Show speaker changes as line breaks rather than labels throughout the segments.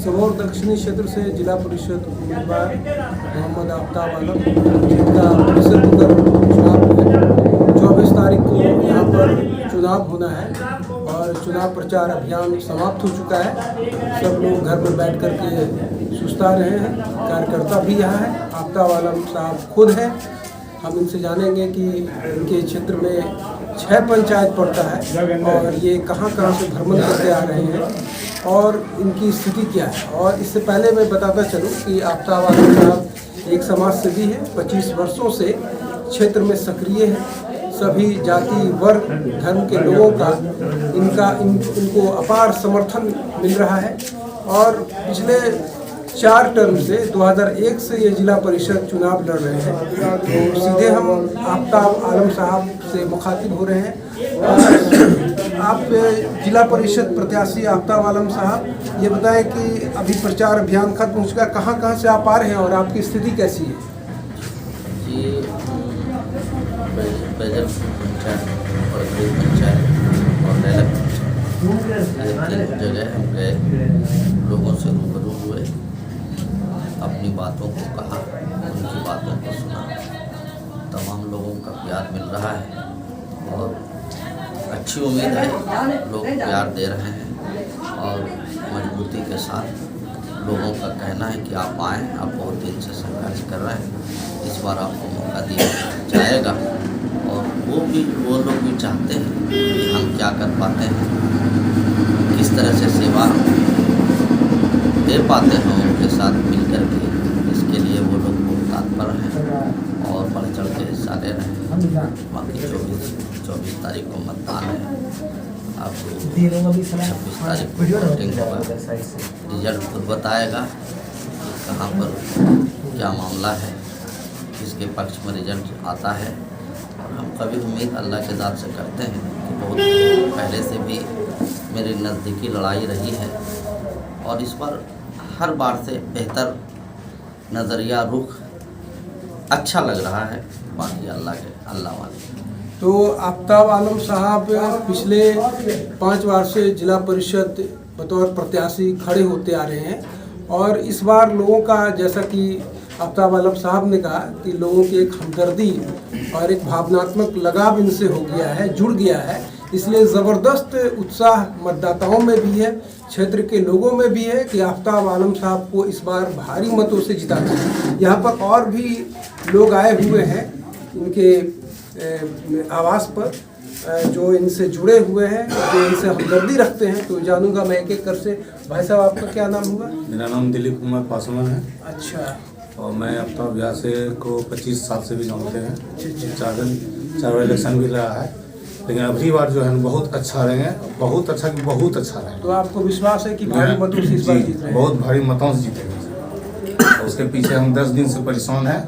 सबौर दक्षिणी क्षेत्र से जिला परिषद उम्मीदवार मोहम्मद आफ्ताब आलम, जिनका प्रेशर कुकर चुनाव है। 24 तारीख को यहाँ पर चुनाव होना है और चुनाव प्रचार अभियान समाप्त हो चुका है। सब लोग घर में बैठ कर के सुस्ता रहे हैं। कार्यकर्ता भी यहाँ है। आफ्ताब आलम साहब खुद हैं। हम इनसे जानेंगे कि इनके क्षेत्र में 6 पंचायत पड़ता है और ये कहाँ से भ्रमण करके आ रहे हैं और इनकी स्थिति क्या है। और इससे पहले मैं बताता चलूँ कि आफ्ताब आलम साहब एक समाज सेवी है। 25 वर्षों से क्षेत्र में सक्रिय है। सभी जाति, वर्ग, धर्म के लोगों का इनको अपार समर्थन मिल रहा है और पिछले 4 टर्म से 2001 से ये जिला परिषद चुनाव लड़ रहे हैं। तो सीधे हम आफ्ताब आलम साहब से मुखातिब हो रहे हैं। आप जिला परिषद प्रत्याशी आफ्ताब आलम साहब, ये बताएं कि अभी प्रचार अभियान खत्म हो चुका है, कहाँ से आप आ रहे हैं और आपकी स्थिति कैसी है?
जी, बैजल पंचायत और गरीब पंचायत और लैला पंचायत 3 जगह हम गए, लोगों से रूबरू हुए, अपनी बातों को कहा, उनकी बातों को सुना। तमाम लोगों का प्यार मिल रहा है और अच्छी उम्मीद है, लोग प्यार दे रहे हैं और मजबूती के साथ लोगों का कहना है कि आप आएँ, आप बहुत दिन से संघर्ष कर रहे हैं, इस बार आपको मौका दिया जाएगा। और वो लोग भी चाहते हैं कि हम क्या कर पाते हैं, किस तरह से सेवा दे पाते हैं उनके साथ मिल कर के। इसके लिए वो लोग बहुत तत्पर हैं और बढ़ चढ़ के हिस्सा ले रहे हैं। बाकी 24 तारीख को मतदान है। आपको 26 तारीख को वोटिंग होगा। रिजल्ट खुद बताएगा कि कहाँ पर क्या मामला है, किसके पक्ष में रिजल्ट आता है। और हम कभी उम्मीद अल्लाह के ज़ात से करते हैं कि बहुत पहले से भी मेरी नज़दीकी लड़ाई रही है और इस बार हर बार से बेहतर नज़रिया, रुख अच्छा लग रहा है। बाकी अल्लाह वाले।
तो आफ्ताब आलम साहब पिछले 5 बार से जिला परिषद बतौर प्रत्याशी खड़े होते आ रहे हैं और इस बार लोगों का, जैसा कि आफ्ताब आलम साहब ने कहा, कि लोगों की एक हमदर्दी और एक भावनात्मक लगाव इनसे हो गया है, जुड़ गया है। इसलिए ज़बरदस्त उत्साह मतदाताओं में भी है, क्षेत्र के लोगों में भी है कि आफ्ताब आलम साहब को इस बार भारी मतों से जिताना है। यहाँ पर और भी लोग आए हुए हैं इनके आवास पर, जो इनसे जुड़े हुए हैं, जो इनसे हमदर्दी रखते हैं। तो जानूंगा मैं एक कर से। भाई साहब, आपका क्या नाम हुआ?
मेरा नाम दिलीप कुमार पासवान है।
अच्छा।
और मैं आफ्ताब यहाँ से को 25 साल से भी जानते हैं। 4 इलेक्शन भी रहा है, लेकिन अगली बार जो है बहुत अच्छा रहेंगे, बहुत अच्छा रहेंगे।
तो आपको विश्वास है कि भारी मतों से इस बार जीत रहे हैं?
बहुत भारी मतों से जीतेंगे। उसके पीछे हम 10 दिन से परेशान हैं,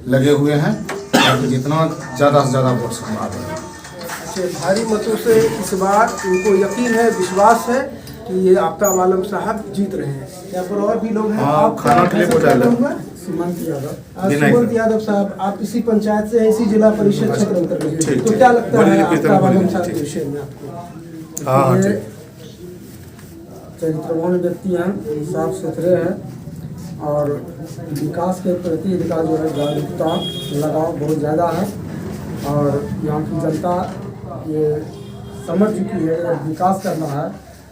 लगे हुए हैं ताकि जितना ज़्यादा से ज़्यादा वोट आ रहे हैं।
अच्छा, भारी मतों से इस बार उनको यकीन है, विश्वास है कि ये आफ्ताब आलम साहब जीत रहे हैं। यहाँ पर और भी लोग हैं।
आप खाना के लिए
सुमंत यादव साहब, आप इसी पंचायत से हैं, इसी जिला परिषद क्षेत्र अंतर्गत। तो क्या लगता है आफ्ताब आलम साहब के विषय में आपको?
हाँ, चरित्रवान व्यक्ति हैं, साफ सुथरे हैं और विकास के प्रति इनका जो है जागरूकता, लगाव बहुत ज़्यादा है और यहाँ की जनता ये समझ चुकी है कि विकास करना है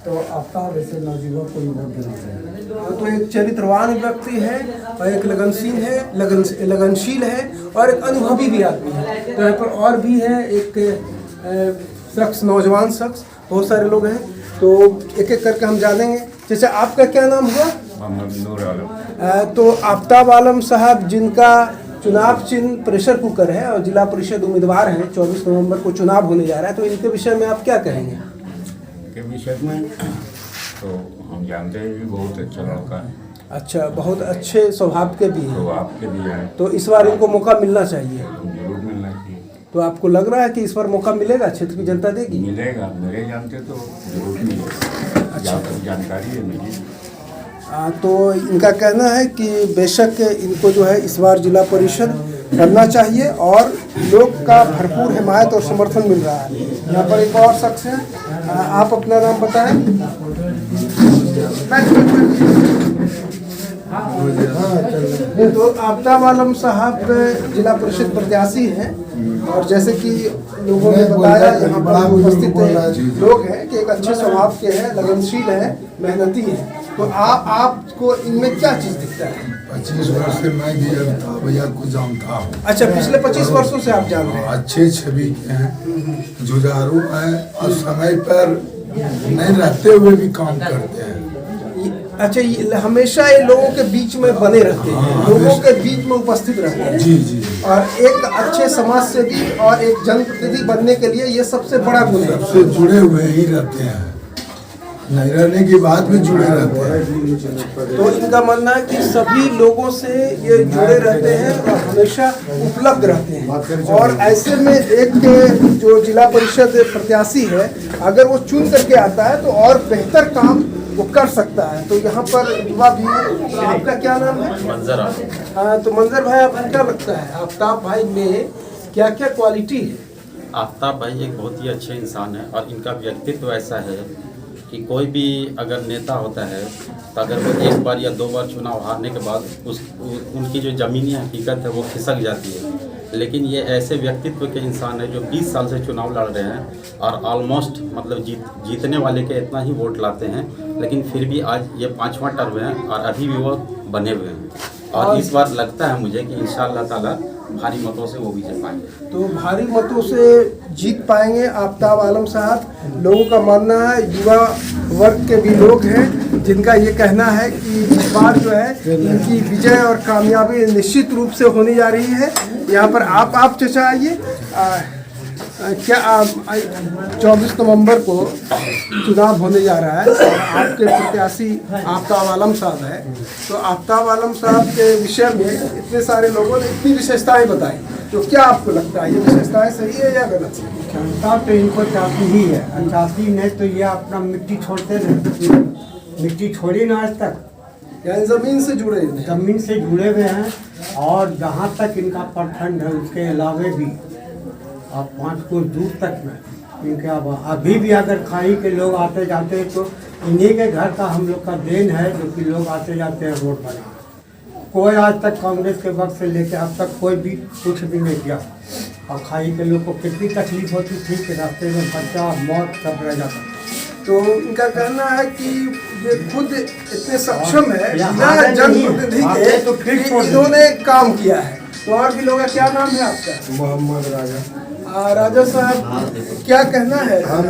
तो आफ्ताब ऐसे नौजुवान को वोट देना चाहिए।
तो एक चरित्रवान व्यक्ति है और एक लगनशील है और एक अनुभवी भी आदमी है। तो यहाँ पर और भी है एक शख्स, नौजवान शख्स, बहुत सारे लोग हैं। तो एक एक करके हम जानेंगे। जैसे आपका क्या नाम हुआ?
मोहम्मद नूर आलम।
तो आफ्ताब आलम साहब, जिनका चुनाव चिन्ह प्रेशर कुकर है और जिला परिषद उम्मीदवार हैं, 24 नवंबर को चुनाव होने जा रहा है, तो इनके विषय में आप क्या कहेंगे?
के विषय में तो हम जानते हैं कि बहुत अच्छा लड़का है।
अच्छा, बहुत अच्छे स्वभाव के भी हैं।
स्वभाव के भी हैं।
तो इस बार इनको मौका मिलना चाहिए।
जरूर मिलना चाहिए।
तो आपको लग रहा है कि इस बार मौका मिलेगा, क्षेत्र की जनता देगी?
मिलेगा, मेरे जानते तो जरूर मिलेगा। अच्छा, जानकारी है मेरी।
तो इनका कहना है कि बेशक इनको जो है इस बार जिला परिषद करना चाहिए और लोग का भरपूर हिमायत और समर्थन मिल रहा है। यहाँ पर एक और शख्स है, आप अपना नाम बताएं। तो आफ्ताब आलम साहब जिला परिषद प्रत्याशी हैं और जैसे कि लोगों ने बताया यहाँ पर उपस्थित लोग हैं कि एक अच्छे स्वभाव के हैं, लगनशील हैं, मेहनती हैं। तो आपको इनमें क्या चीज़ दिखता है?
25 वर्ष से मैं भी अमिताभ भैया को जानता हूँ।
अच्छा, पिछले 25 वर्षों से आप जान रहे हैं।
अच्छे छवि के हैं, जुझारू हैं और समय पर नहीं रहते हुए भी काम करते हैं।
अच्छा, ये हमेशा ये लोगों के बीच में बने रहते हैं, लोगों के बीच में उपस्थित रहते हैं।
जी जी।
और एक अच्छे समाज सेवी और एक जनप्रतिनिधि बनने के लिए ये सबसे बड़ा गुण है।
सबसे जुड़े हुए ही रहते हैं, नहीं रहने के बाद भी जुड़े रहते हैं।
तो इनका मानना है कि सभी लोगों से ये जुड़े रहते हैं और हमेशा उपलब्ध रहते हैं। और ऐसे में एक जो जिला परिषद प्रत्याशी है, अगर वो चुन करके आता है तो और बेहतर काम वो कर सकता है। तो यहाँ पर युवा भी, आपका क्या नाम है?
मंजर।
हाँ, तो मंजर भाई, आपको क्या लगता है आफ्ताब भाई में क्या क्या क्वालिटी है?
आफ्ताब भाई एक बहुत ही अच्छे इंसान है और इनका व्यक्तित्व ऐसा है कि कोई भी अगर नेता होता है तो अगर वो एक बार या 2 बार चुनाव हारने के बाद उनकी जो ज़मीनी हकीकत है वो खिसक जाती है। लेकिन ये ऐसे व्यक्तित्व के इंसान है जो 20 साल से चुनाव लड़ रहे हैं और ऑलमोस्ट मतलब जीतने वाले के इतना ही वोट लाते हैं, लेकिन फिर भी आज ये 5वां टर्म है और अभी भी वो बने हुए हैं। और इस बार लगता है मुझे कि इंशाअल्लाह ताला भारी मतों से वो भी जीत पाएंगे।
तो भारी मतों से जीत पाएंगे आफ्ताब आलम साहब। लोगों का मानना है, युवा वर्ग के भी लोग हैं जिनका ये कहना है कि इस बार जो है इनकी विजय और कामयाबी निश्चित रूप से होने जा रही है। यहाँ पर आप चचा आइए। क्या 24 नवंबर को चुनाव होने जा रहा है और आपके प्रत्याशी आफ्ताब आलम साहब है, तो आफ्ताब आलम साहब के विषय में इतने सारे लोगों ने इतनी विशेषताएं बताई, तो क्या आपको लगता है ये विशेषताएं सही है या गलत है?
क्षमता तो इनको चाहती ही है, चाहती नहीं तो ये अपना मिट्टी छोड़ते नहीं, मिट्टी छोड़ी ना आज तक,
यानी जमीन से जुड़े हैं।
जमीन से जुड़े हुए हैं। और जहाँ तक इनका प्रखंड है उसके अलावे भी अब 5 कोस दूर तक में इनके अभी भी अगर खाई के लोग आते जाते हैं तो इन्हीं के घर का हम लोग का देन है, जो कि लोग आते जाते हैं वोट बना। कोई आज तक कांग्रेस के वक्त से लेकर अब तक कोई भी कुछ भी नहीं किया। और खाई के लोग को कितनी तकलीफ होती थी कि रास्ते में बच्चा मौत सब रह जाता।
तो इनका कहना है कि ये खुद इतने सक्षम है जनप्रतिनिधि के
तो फिर
कि इन्होंने काम किया है। तो और भी लोग हैं, क्या नाम है आपका?
मोहम्मद राजा।
राजा साहब, क्या कहना है?
हम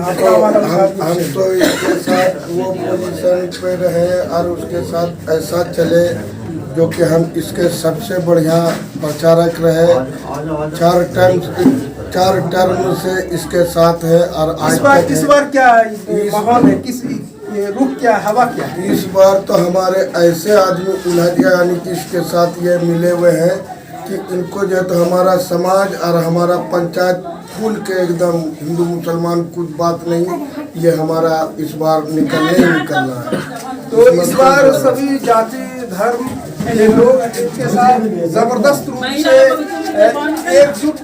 तो इसके साथ वो पोजीशन पे रहे और उसके साथ ऐसा चले जो कि हम इसके सबसे बढ़िया प्रचारक रहे। 4 टर्म से इसके साथ है। और आज
इस बार क्या माहौल है, किस रुख क्या, हवा क्या है?
इस बार तो हमारे ऐसे आदमी उलझ गए, यानी कि इसके साथ ये मिले हुए हैं कि इनको जो है तो हमारा समाज और हमारा पंचायत खुल के एकदम हिंदू मुसलमान कुछ बात नहीं, ये हमारा इस बार निकलना है।
तो इस बार सभी जाति धर्म के लोग इसके साथ जबरदस्त रूप से एकजुट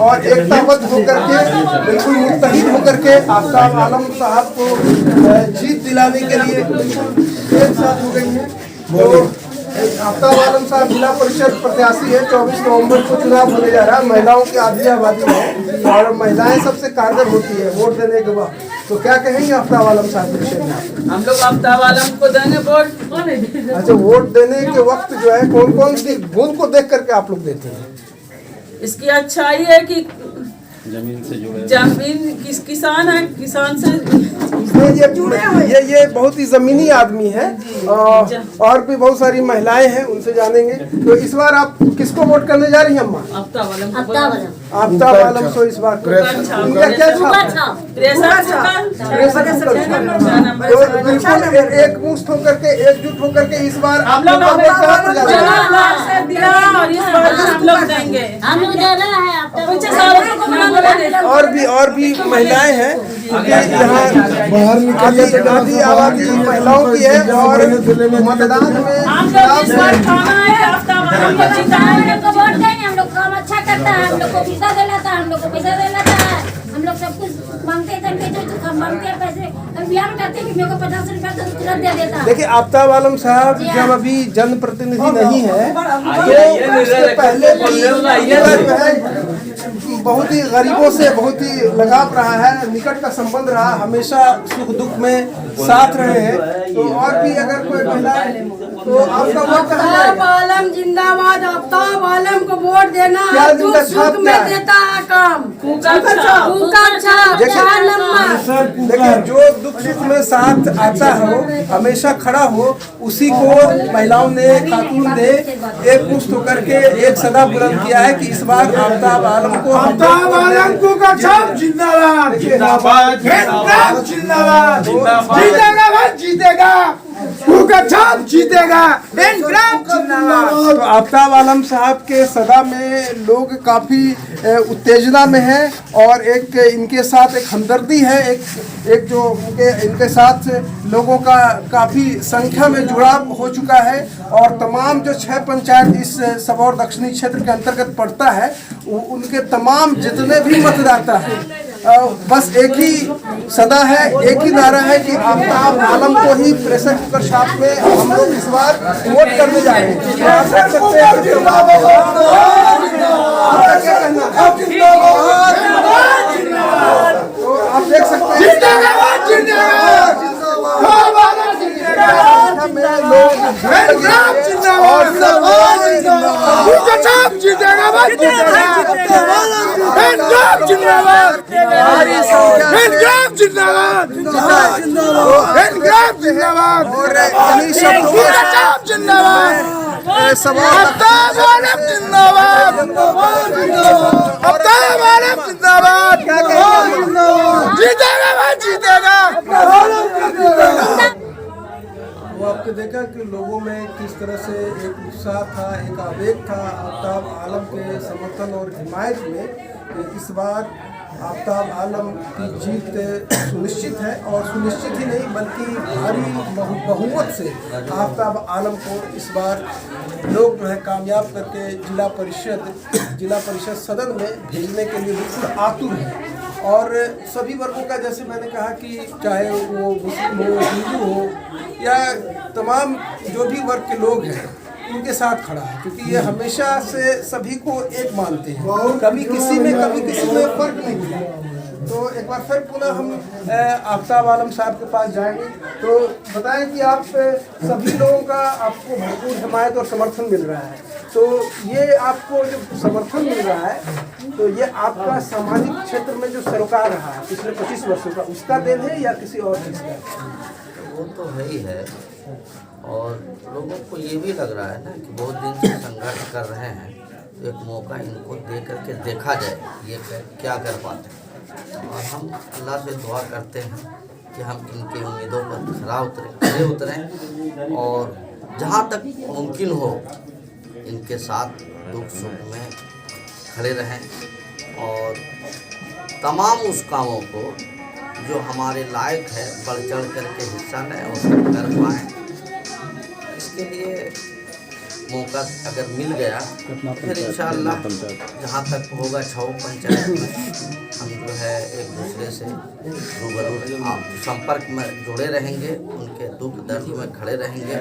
और एकताबद्ध होकर के, बिल्कुल मुत्तहिद होकर के आफ्ताब आलम साहब को जीत दिलाने के लिए एक साथ हो गई है। तो आफ्ताब आलम साहब जिला परिषद प्रत्याशी है। 24 नवंबर को चुनाव होने जा रहा है। महिलाओं की आधी आबादी है और महिलाएं सबसे कारगर होती है वोट देने के बाद। तो क्या कहेंगे आफ्ताब आलम साहब के विषय में?
हम लोग आफ्ताब आलम को देंगे वोट।
अच्छा, वोट देने के वक्त जो है कौन कौन सी गुण को देख करके आप लोग देते हैं?
इसकी अच्छाई है कि
जमीन से जुड़े,
जमीन किसान है, किसान से
ये बहुत ही जमीनी आदमी है। और भी बहुत सारी महिलाएं हैं, उनसे जानेंगे। तो इस बार आप किसको वोट करने जा रही हैं अम्मा?
आफ्ताब आलम।
आफ्ताब आलम को इस बार उनका क्या छाप? बिल्कुल एक मुश्त होकर के, एकजुट होकर के इस बार आप लोग
और इस बार हम लोग देंगे।
और भी महिलाएं हैं यहाँ
बाहर निकलिए तो
आधी आबादी महिलाओं की है। और मतदान में
हम लोग इस बार खाना है, आफ्ताब आलम को जिताएंगे।
हम लोग को वोट देंगे, हम लोग काम अच्छा करता है, हम लोग को वीजा दिलाता है, हम लोग को पैसा दिलाता है, हम हम लोग सब कुछ मांगते थे तो मांगते हैं पैसे, हम बिहार में कहते हैं कि मेरे को 50 रुपया तो तुरंत दे देता।
देखिए आफ्ताब आलम साहब
जी हाँ।
जब अभी जनप्रतिनिधि नहीं है तो उससे पहले भी जो है बहुत ही गरीबों से बहुत ही लगाव रहा है, निकट का संबंध रहा, हमेशा सुख दुख में साथ रहे हैं। तो और भी अगर कोई महिला तो आपका वोट कहाँ
आफ्ताब
जाएगा?
आलम जिंदाबाद। आफ्ताब आलम को वोट देना
क्या
है,
जिनका
दुख
छाप
सुख
क्या
में
है?
देता है काम।
फूका छाप।
फूका छाप,
देखिए-
4 नंबर।
देखिए जो दुख सुख में साथ आता हो, हमेशा खड़ा हो, उसी को महिलाओं ने, खातून ने एकमुश्त होकर के एक सदा बुलंद किया है कि इस बार आफ्ताब आलम को
का छाप जिंदाबाद
जिंदाबाद
जिंदाबाद जिंदाबाद जिंदाबाद जीतेगा, का छाप जीतेगा, जिंदाबाद।
तो आफ्ताब आलम साहब के सदा में लोग काफ़ी उत्तेजना में हैं और एक इनके साथ एक हमदर्दी है, एक जो इनके साथ लोगों का काफ़ी संख्या में जुड़ाव हो चुका है। और तमाम जो 6 पंचायत इस सबौर दक्षिणी क्षेत्र के अंतर्गत पड़ता है, उनके तमाम जितने भी मतदाता हैं बस एक ही सदा है, एक ही नारा है कि आफ्ताब आलम को ही प्रेशर कुकर छाप में हम लोग इस बार वोट करने जा रहे हैं। तो आप देख सकते हैं आपका क्या कहना है? तो आप देख सकते हैं वो आपने देखा कि लोगों में किस तरह से एक उत्साह था, एक आवेग था आफ्ताब आलम के समर्थन और हिमायत में कि इस बार आफ्ताब आलम की जीत सुनिश्चित है। और सुनिश्चित ही नहीं बल्कि भारी बहुमत से आफ्ताब आलम को इस बार लोग जो है कामयाब करके जिला परिषद सदन में भेजने के लिए बिल्कुल आतुर है। और सभी वर्गों का, जैसे मैंने कहा कि चाहे वो मुस्लिम हो, हिंदू हो या तमाम जो भी वर्ग के लोग हैं, इनके साथ खड़ा है, क्योंकि ये हमेशा से सभी को एक मानते हैं, कभी किसी में फर्क नहीं किया। तो एक बार फिर पुनः हम आफ्ताब आलम साहब के पास जाएंगे। तो बताएं कि आप सभी लोगों का आपको भरपूर हिमायत और समर्थन मिल रहा है, तो ये आपको जो समर्थन मिल रहा है तो ये आपका सामाजिक क्षेत्र में जो सरोकार रहा है पिछले 25 वर्षों का, उसका देन है या किसी और चीज़ का?
वो तो है ही है। और लोगों को ये भी लग रहा है ना कि बहुत दिन से संघर्ष कर रहे हैं, तो एक मौका इनको दे करके देखा जाए ये क्या कर पाते हैं। और हम अल्लाह से दुआ करते हैं कि हम इनके उम्मीदों पर खरे उतरें और जहाँ तक मुमकिन हो इनके साथ दुख सुख में खड़े रहें और तमाम उस कामों को जो हमारे लायक है बढ़ चढ़ करके हिस्सा लें और कर पाएँ। इसके लिए मौका अगर मिल गया फिर इंशाअल्लाह जहाँ तक होगा 6 पंचायत में हम जो है एक दूसरे से रूबरू आप संपर्क में जुड़े रहेंगे, उनके दुख दर्द में खड़े रहेंगे।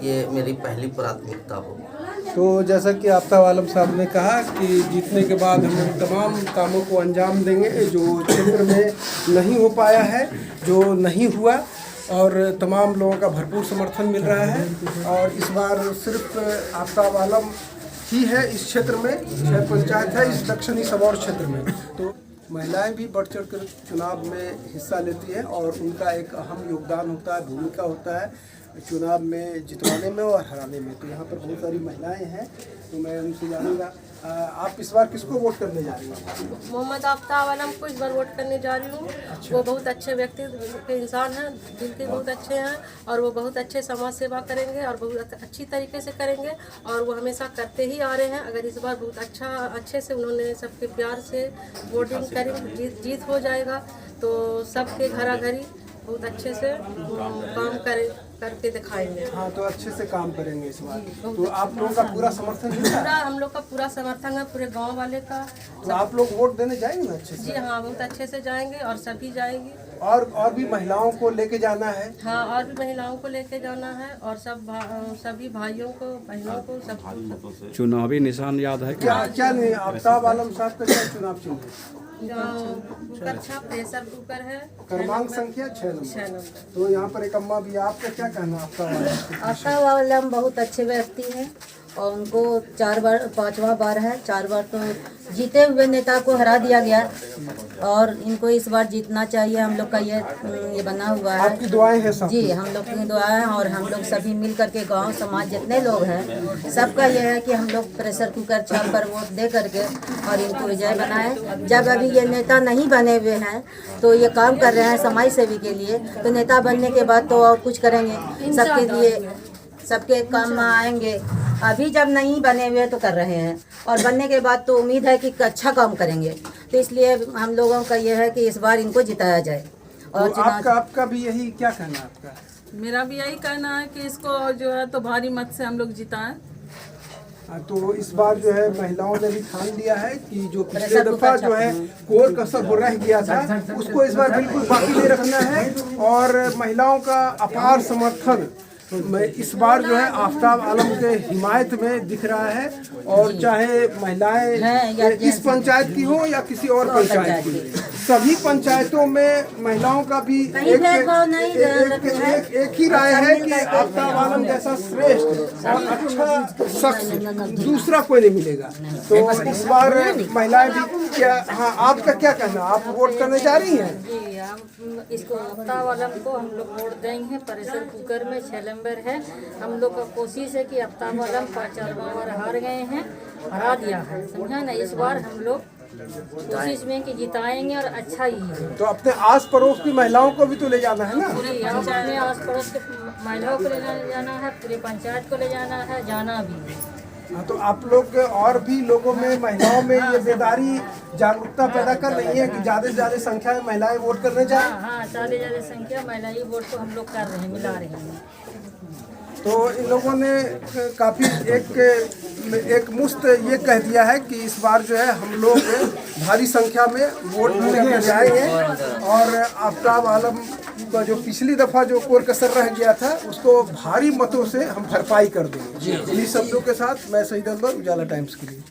ये मेरी पहली प्राथमिकता होगी।
तो जैसा कि आफ्ताब आलम साहब ने कहा कि जीतने के बाद हम उन तमाम कामों को अंजाम देंगे जो क्षेत्र में नहीं हो पाया है, जो नहीं हुआ, और तमाम लोगों का भरपूर समर्थन मिल रहा है। और इस बार सिर्फ आफ्ताब आलम ही है इस क्षेत्र में, 6 पंचायत है इस दक्षिणी सबौर क्षेत्र में। तो महिलाएं भी बढ़ चढ़ कर चुनाव में हिस्सा लेती हैं और उनका एक अहम योगदान होता है, भूमिका होता है चुनाव में जितवाने में और हराने में। तो यहाँ पर बहुत सारी महिलाएं हैं, तो मैं उनसे जानूँगा आप इस बार किसको वोट करने जा रही हैं?
मोहम्मद आफ्ताब आलम को इस बार वोट करने जा रही हूँ। वो बहुत अच्छे व्यक्ति के इंसान हैं, दिल के बहुत अच्छे हैं और वो बहुत अच्छे समाज सेवा करेंगे और बहुत अच्छी तरीके से करेंगे और वो हमेशा करते ही आ रहे हैं। अगर इस बार बहुत अच्छे से उन्होंने सबके प्यार से वोटिंग करें, जीत हो जाएगा तो सबके घरा घरी बहुत अच्छे से काम करें। करके दिखाएंगे।
हाँ, तो अच्छे से काम करेंगे इस बार। तो आप लोगों का पूरा समर्थन मिल रहा
पूरा
है?
हम लोग का पूरा समर्थन है, पूरे गांव वाले का।
तो आप लोग वोट देने जाएंगे ना अच्छे से?
जी हाँ, बहुत अच्छे से जाएंगे और सभी जाएंगे।
और भी महिलाओं को लेके जाना है?
हाँ, और भी महिलाओं को लेके जाना है और सभी भाइयों को, बहनों को, सब।
चुनावी निशान याद है
क्या क्या नहीं? आफ्ताब आलम साहब का क्या चुनाव चिन्ह है?
कुकर छा, प्रेशर कुकर है।
क्रमांक संख्या 6 नंबर। तो यहाँ पर एक अम्मा भी, आपका क्या कहना?
आफ्ताब आलम बहुत अच्छे व्यक्ति हैं और उनको 5वां बार है। 4 बार तो जीते हुए नेता को हरा दिया गया और इनको इस बार जीतना चाहिए। हम लोग का ये बना हुआ है।
आपकी दुआएं हैं सब? जी,
हम लोग की दुआएं हैं और हम लोग सभी मिल करके गांव समाज जितने लोग हैं सबका ये है कि हम लोग प्रेशर कुकर छाप पर वोट दे करके और इनको विजय बनाएं। जब अभी ये नेता नहीं बने हुए हैं तो ये काम कर रहे हैं समाज सेवी के लिए, तो नेता बनने के बाद तो और कुछ करेंगे सबके लिए, सबके काम में आएंगे। अभी जब नहीं बने हुए तो कर रहे हैं और बनने के बाद तो उम्मीद है कि अच्छा काम करेंगे। तो इसलिए हम लोगों का ये है कि इस बार इनको जिताया जाए। और
तो आपका भी यही क्या कहना है आपका?
मेरा भी यही कहना है कि इसको जो है तो भारी मत से हम लोग जिताएं।
तो इस बार जो है महिलाओं ने भी ठान लिया है कि जो पिछले दफा जो है कोर कसर हो रह गया था उसको इस बार बिल्कुल बाकी नहीं रखना है और महिलाओं का अपार समर्थन इस बार जो है आफ्ताब आलम के हिमायत में दिख रहा है। और चाहे महिलाएं इस पंचायत की हो या किसी और पंचायत की, सभी पंचायतों में महिलाओं का भी एक ही राय है कि आफ्ताब आलम जैसा श्रेष्ठ और अच्छा शख्स दूसरा कोई नहीं मिलेगा। तो इस बार महिलाएं भी क्या, हाँ आपका क्या कहना? आप वोट करने जा रही हैं?
जी, हम इसको आफ्ताब आलम को हम लोग वोट देंगे। प्रेशर कुकर में 6 नंबर है। हम लोग का कोशिश है कि आफ्ताब आलम 5-4 बार हार गए हैं, हरा दिया है, समझा ना। इस बार हम लोग कोशिश में कि जिताएंगे और अच्छा ही है।
तो अपने आस पड़ोस की महिलाओं को भी तो ले जाना है ना?
अपने आस पड़ोस के महिलाओं को ले जाना है, पूरे पंचायत को ले जाना है, जाना भी है।
हाँ, तो आप लोग और भी लोगों में, महिलाओं में ये बेदारी जागरूकता पैदा कर रही है कि ज़्यादा से ज़्यादा संख्या में महिलाएं वोट करने जाएं?
हाँ, ज़्यादा से ज़्यादा संख्या महिलाएं वोट को हम लोग कर रहे हैं, मिला रहे हैं।
तो इन लोगों ने काफ़ी एक मुश्त ये कह दिया है कि इस बार जो है हम लोग भारी संख्या में वोट देने जाएंगे और आफ्ताब आलम का जो पिछली दफ़ा जो कोर कसर रह गया था उसको भारी मतों से हम भरपाई कर देंगे। इन्हीं शब्दों के साथ मैं शहीद अकबर, उजाला टाइम्स के लिए।